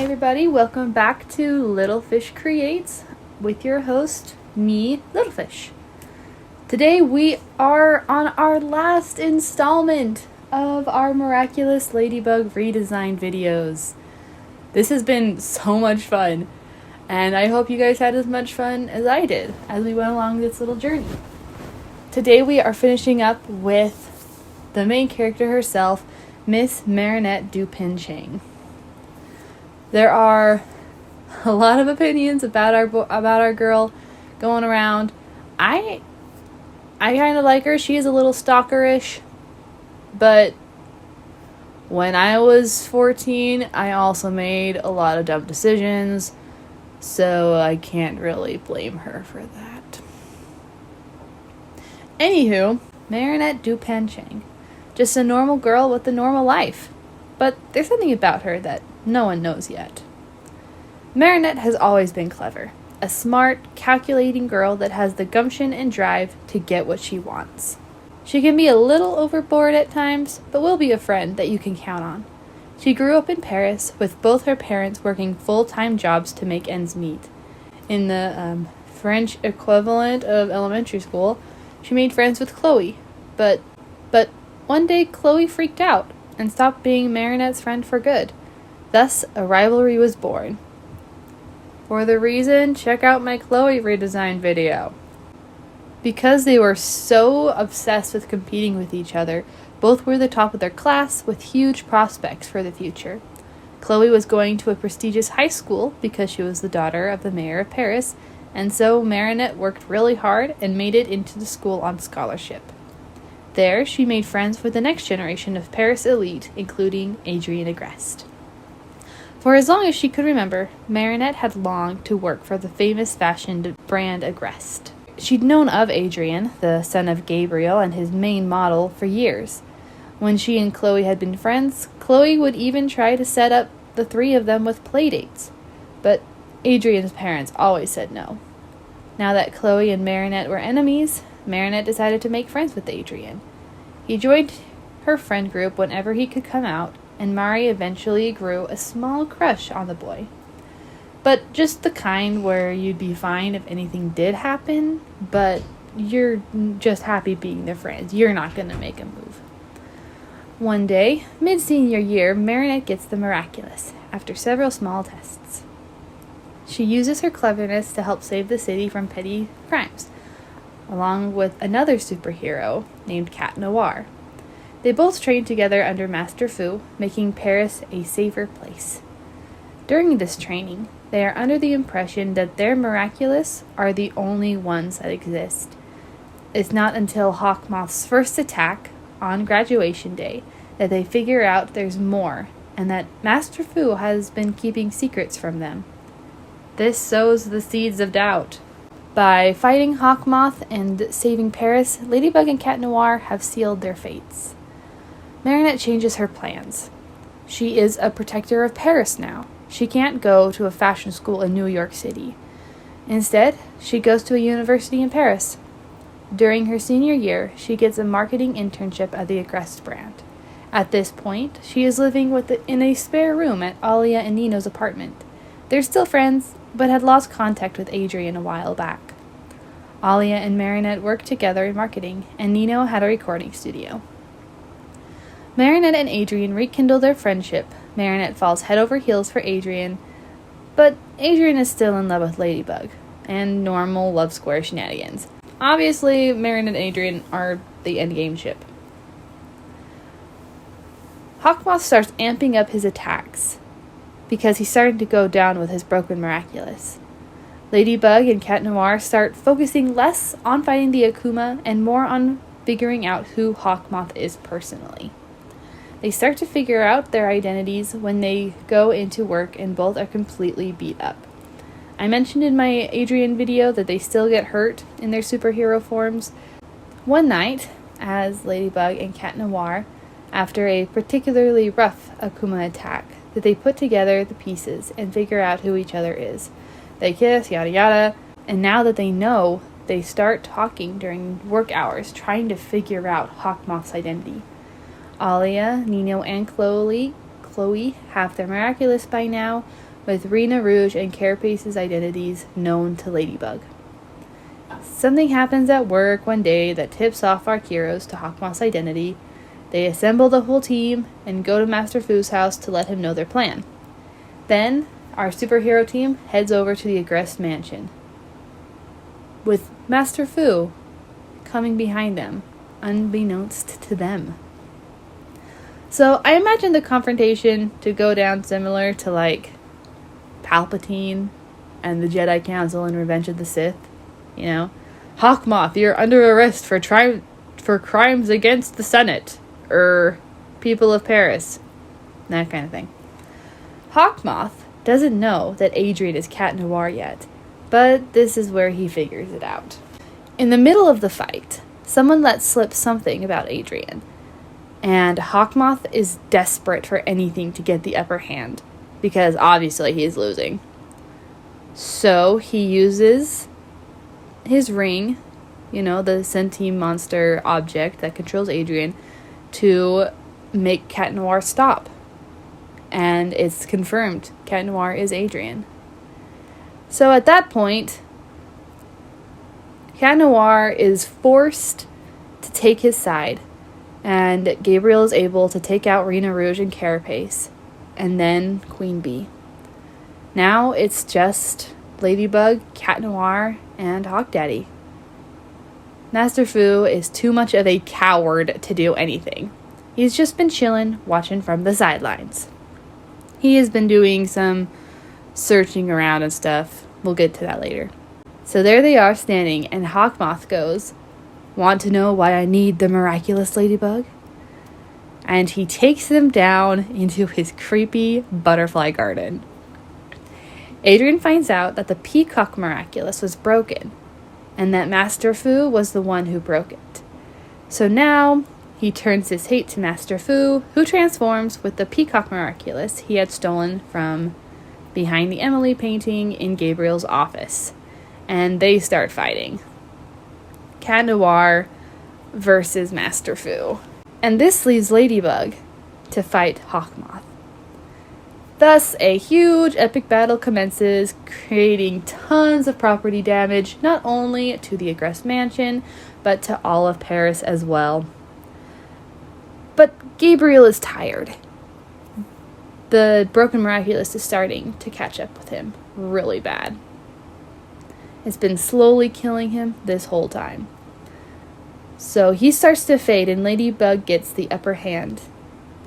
Hi everybody, welcome back to Little Fish Creates with your host, me, Little Fish. Today we are on our last installment of our Miraculous Ladybug redesign videos. This has been so much fun, and I hope you guys had as much fun as I did as we went along this little journey. Today we are finishing up with the main character herself, Miss Marinette Dupain-Cheng. There are a lot of opinions about our girl going around. I kind of like her. She is a little stalkerish, but when I was 14, I also made a lot of dumb decisions, so I can't really blame her for that. Anywho, Marinette Dupain-Cheng, just a normal girl with a normal life, but there's something about her that no one knows yet. Marinette has always been clever, a smart, calculating girl that has the gumption and drive to get what she wants. She can be a little overboard at times, but will be a friend that you can count on. She grew up in Paris with both her parents working full-time jobs to make ends meet. In the French equivalent of elementary school, she made friends with Chloe, but one day Chloe freaked out and stopped being Marinette's friend for good. Thus, a rivalry was born. For the reason, check out my Chloe redesign video. Because they were so obsessed with competing with each other, both were the top of their class with huge prospects for the future. Chloe was going to a prestigious high school because she was the daughter of the mayor of Paris, and so Marinette worked really hard and made it into the school on scholarship. There, she made friends with the next generation of Paris elite, including Adrienne Agreste. For as long as she could remember, Marinette had longed to work for the famous fashion brand Agreste. She'd known of Adrienne, the son of Gabriel and his main model, for years. When she and Chloe had been friends, Chloe would even try to set up the three of them with playdates. But Adrienne's parents always said no. Now that Chloe and Marinette were enemies, Marinette decided to make friends with Adrienne. He joined her friend group whenever he could come out, and Mari eventually grew a small crush on the boy. But just the kind where you'd be fine if anything did happen, but you're just happy being their friends. You're not going to make a move. One day, mid-senior year, Marinette gets the Miraculous, after several small tests. She uses her cleverness to help save the city from petty crimes, along with another superhero named Cat Noir. They both train together under Master Fu, making Paris a safer place. During this training, they are under the impression that their Miraculous are the only ones that exist. It's not until Hawkmoth's first attack, on graduation day, that they figure out there's more, and that Master Fu has been keeping secrets from them. This sows the seeds of doubt. By fighting Hawkmoth and saving Paris, Ladybug and Cat Noir have sealed their fates. Marinette changes her plans. She is a protector of Paris now. She can't go to a fashion school in New York City. Instead, she goes to a university in Paris. During her senior year, she gets a marketing internship at the Agreste brand. At this point, she is living in a spare room at Alia and Nino's apartment. They're still friends, but had lost contact with Adrienne a while back. Alia and Marinette worked together in marketing, and Nino had a recording studio. Marinette and Adrienne rekindle their friendship. Marinette falls head over heels for Adrienne, but Adrienne is still in love with Ladybug, and normal love square shenanigans. Obviously, Marinette and Adrienne are the endgame ship. Hawkmoth starts amping up his attacks, because he's starting to go down with his broken Miraculous. Ladybug and Cat Noir start focusing less on fighting the Akuma and more on figuring out who Hawkmoth is personally. They start to figure out their identities when they go into work and both are completely beat up. I mentioned in my Adrienne video that they still get hurt in their superhero forms. One night, as Ladybug and Cat Noir, after a particularly rough Akuma attack, that they put together the pieces and figure out who each other is. They kiss, yada yada, and now that they know, they start talking during work hours, trying to figure out Hawkmoth's identity. Alia, Nino, and Chloe have their Miraculous by now, with Rena Rouge and Carapace's identities known to Ladybug. Something happens at work one day that tips off our heroes to Hawkmoth's identity. They assemble the whole team and go to Master Fu's house to let him know their plan. Then, our superhero team heads over to the Agreste mansion, with Master Fu coming behind them, unbeknownst to them. So, I imagine the confrontation to go down similar to, like, Palpatine and the Jedi Council in Revenge of the Sith. You know, Hawkmoth, you're under arrest for crimes against the Senate, people of Paris, that kind of thing. Hawkmoth doesn't know that Adrien is Cat Noir yet, but this is where he figures it out. In the middle of the fight, someone lets slip something about Adrien, and Hawkmoth is desperate for anything to get the upper hand, because obviously he is losing. So he uses his ring, the sentient monster object that controls Adrien, to make Cat Noir stop. And it's confirmed Cat Noir is Adrien. So at that point, Cat Noir is forced to take his side, and Gabriel is able to take out Rena Rouge and Carapace, and then Queen Bee. Now it's just Ladybug, Cat Noir, and Hawk Daddy. Master Fu is too much of a coward to do anything. He's just been chillin', watching from the sidelines. He has been doing some searching around and stuff. We'll get to that later. So there they are standing, and Hawkmoth goes, "Want to know why I need the miraculous Ladybug?" And he takes them down into his creepy butterfly garden. Adrien finds out that the Peacock Miraculous was broken, and that Master Fu was the one who broke it. So now, he turns his hate to Master Fu, who transforms with the Peacock Miraculous he had stolen from behind the Emily painting in Gabriel's office. And they start fighting. Cat Noir versus Master Fu. And this leaves Ladybug to fight Hawkmoth. Thus, a huge epic battle commences, creating tons of property damage, not only to the Agreste mansion, but to all of Paris as well. But Gabriel is tired. The broken Miraculous is starting to catch up with him really bad. It's been slowly killing him this whole time. So he starts to fade, and Ladybug gets the upper hand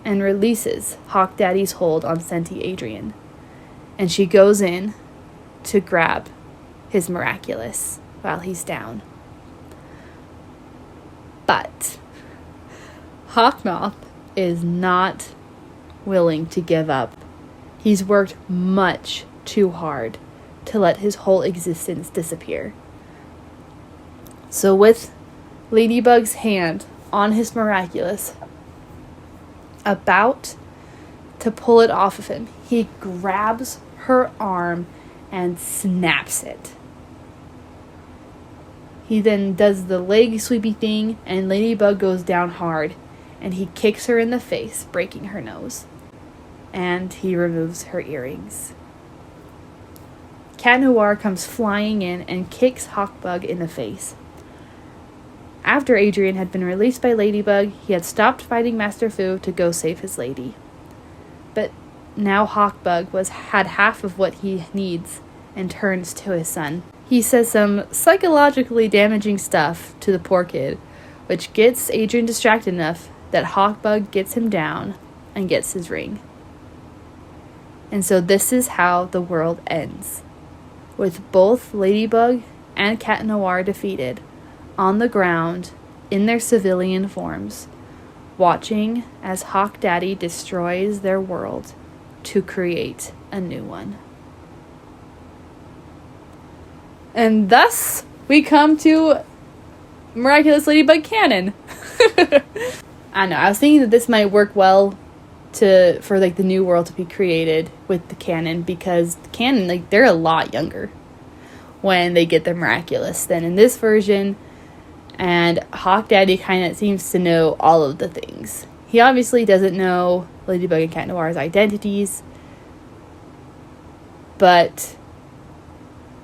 and releases Hawk Daddy's hold on Senti Adrien. And she goes in to grab his Miraculous while he's down. But Hawkmoth is not willing to give up. He's worked much too hard to let his whole existence disappear. So with Ladybug's hand on his Miraculous, about to pull it off of him, he grabs her arm and snaps it. He then does the leg sweepy thing, and Ladybug goes down hard, and he kicks her in the face, breaking her nose. And he removes her earrings. Cat Noir comes flying in and kicks Hawkbug in the face. After Adrien had been released by Ladybug, he had stopped fighting Master Fu to go save his lady. But now Hawkbug had half of what he needs and turns to his son. He says some psychologically damaging stuff to the poor kid, which gets Adrien distracted enough that Hawkbug gets him down and gets his ring. And so this is how the world ends, with both Ladybug and Cat Noir defeated, on the ground, in their civilian forms, watching as Hawk Daddy destroys their world to create a new one. And thus, we come to Miraculous Ladybug canon. I don't know, I was thinking that this might work well for the new world to be created with the canon, because the canon, they're a lot younger when they get the Miraculous than in this version. And Hawk Daddy kind of seems to know all of the things. He obviously doesn't know Ladybug and Cat Noir's identities, But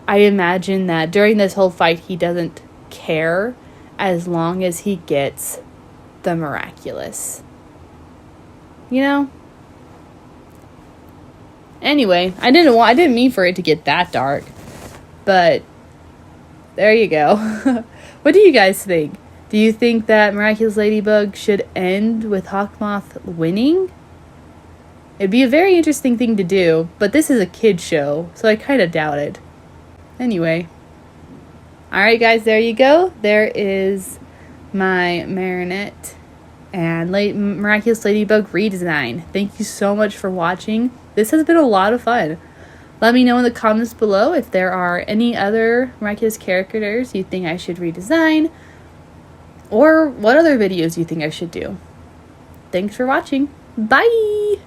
I imagine that during this whole fight, he doesn't care as long as he gets the Miraculous. You know? Anyway, I didn't mean for it to get that dark. But there you go. What do you guys think? Do you think that Miraculous Ladybug should end with Hawkmoth winning? It'd be a very interesting thing to do, but this is a kid's show, so I kind of doubt it. Anyway. Alright guys, there you go. There is my Marinette and Miraculous Ladybug redesign. Thank you so much for watching. This has been a lot of fun. Let me know in the comments below if there are any other Miraculous characters you think I should redesign, or what other videos you think I should do. Thanks for watching. Bye!